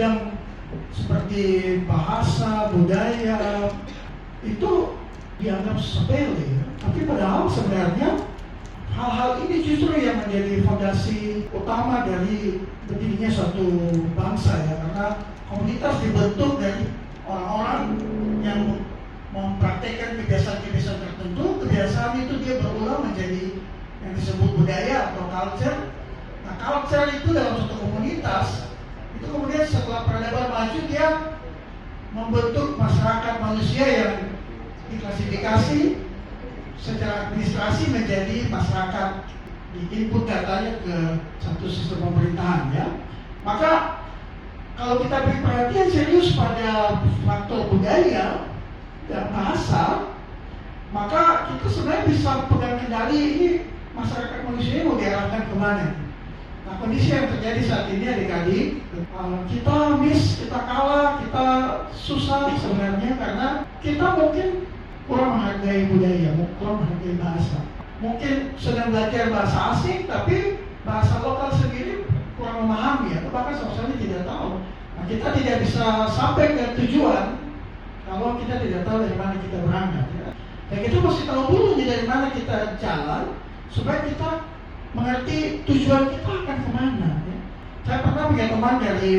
bidang seperti bahasa, budaya itu dianggap sepele, tapi padahal sebenarnya hal-hal ini justru yang menjadi fondasi utama dari berdirinya suatu bangsa ya, karena komunitas dibentuk dari orang-orang yang mempraktekkan kebiasaan-kebiasaan tertentu. Kebiasaan itu dia berulang menjadi yang disebut budaya atau culture. Nah, culture itu dalam suatu komunitas itu kemudian setelah peradaban maju dia membentuk masyarakat manusia yang diklasifikasi secara administrasi menjadi masyarakat, di-input datanya ke satu sistem pemerintahan ya. Maka kalau kita beri perhatian serius pada faktor budaya dan bahasa, maka kita sebenarnya bisa pegang kendali ini masyarakat manusia ini mau diarahkan kemana. Nah, kondisi yang terjadi saat ini adik-adik, kita miss, kita kalah, kita susah sebenarnya karena kita mungkin kurang menghargai budaya, kurang menghargai bahasa. Mungkin sedang belajar bahasa asing, tapi bahasa lokal sendiri kurang memahami atau bahkan sama sekali tidak tahu. Nah, kita tidak bisa sampai ke tujuan kalau kita tidak tahu dari mana kita berangkat. Ya. Dan kita mesti tahu dulu nih dari mana kita jalan supaya kita mengerti tujuan kita akan kemana. Ya. Saya pernah punya teman dari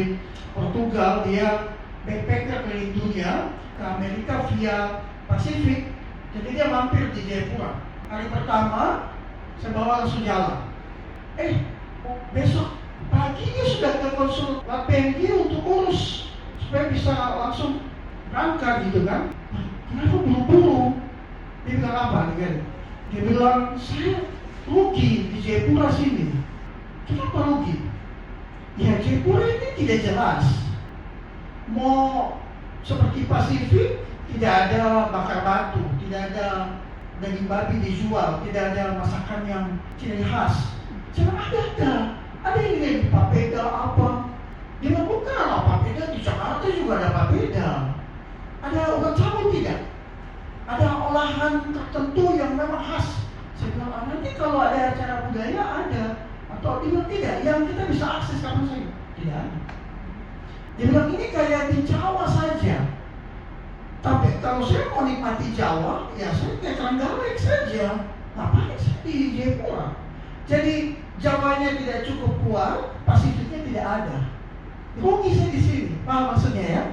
Portugal, dia backpacker keliling dunia ke Amerika via Pasifik. Jadi dia mampir di Jayapura. Hari pertama saya bawa langsung jalan. Besok paginya sudah ke konsulat PNG untuk urus supaya bisa langsung berangkat gitu kan. Kenapa buru-buru? Dia bilang apa nih? Dia bilang saya rugi di Jayapura sini. Kenapa rugi? Ya Jayapura ini tidak jelas. Mau seperti Pasifik, tidak ada bakar batu, tidak ada daging babi dijual, tidak ada masakan yang ciri khas. Jangan ada yang dari papeda apa? Dia bilang bukan, papeda di Jakarta juga ada papeda. Ada urat cabut tidak? Ada olahan tertentu yang memang khas. Saya bilang, nanti kalau ada acara budaya ada. Atau dia bilang tidak, yang kita bisa akses kapan saja. Tidak ada. Dia bilang ini kayak di Jawa saja. Tapi kalau saya mau nikmati Jawa, ya saya ke Trenggalek saja. Ngapain saya di Jayapura? Jadi Jawanya tidak cukup kuat, Pasifiknya tidak ada. Rugi saya di sini. Paham maksudnya ya?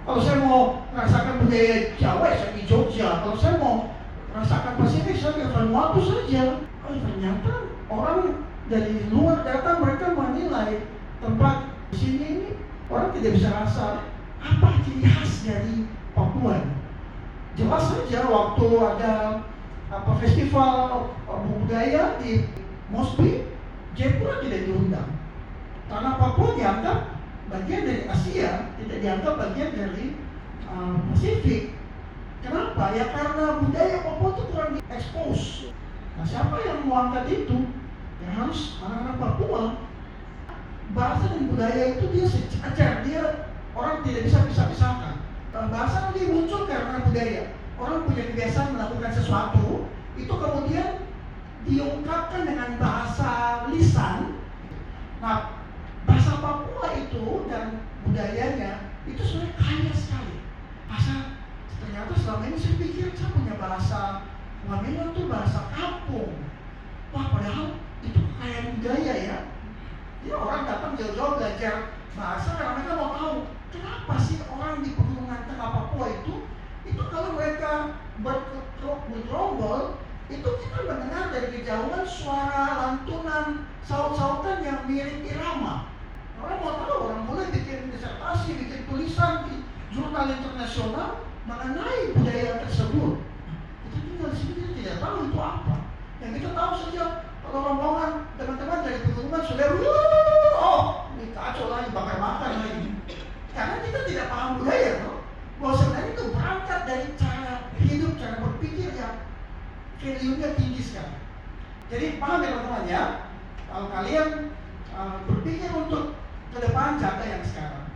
Kalau saya mau merasakan budaya Jawa, saya di Jogja. Kalau saya mau merasakan Pasifik, saya ke Vanuatu saja. Ternyata orang dari luar datang, mereka menilai tempat di sini ini orang tidak bisa rasa apa ciri khas dari Papua. Jelas saja waktu ada festival budaya di Mosby, Jayapura tidak diundang karena Papua dianggap bagian dari Asia, tidak dianggap bagian dari Pasifik. Kenapa? Ya karena budaya Papua itu kurang diekspos. Nah, siapa yang mau angkat itu? Ya harus anak-anak Papua. Bahasa dan budaya itu dia sejajar, dia orang tidak bisa pisah-pisahkan. Bahasa nanti muncul karena budaya. Orang punya kebiasaan melakukan sesuatu, itu kemudian diungkapkan dengan bahasa lisan. Nah, bahasa Papua itu dan budayanya itu sebenarnya kaya sekali. Ternyata selama ini saya pikir saya punya bahasa Wamena itu bahasa kampung. Wah, padahal itu kekayaan budaya ya. Jadi orang datang jauh-jauh belajar bahasa karena mereka mau tahu kenapa sih orang di pegunungan tengah Papua itu kalau mereka bergerombol itu kita mendengar dari kejauhan suara lantunan saut-sautan yang mirip irama. Orang mau tahu, orang mulai bikin disertasi, bikin tulisan di jurnal internasional mengenai budaya tersebut. Kita tinggal di sini kita tidak tahu itu apa. Yang kita tahu saja kalau rombongan teman-teman dari pegunungan sudah ini kacau lagi, bakar-bakar lagi. Karena kita tidak paham budaya, bahwa sebenarnya itu berangkat dari cara hidup, cara berpikir yang value-nya tinggi sekali. Jadi paham ya teman-teman ya, kalau kalian berpikir untuk ke depan, jaga yang sekarang.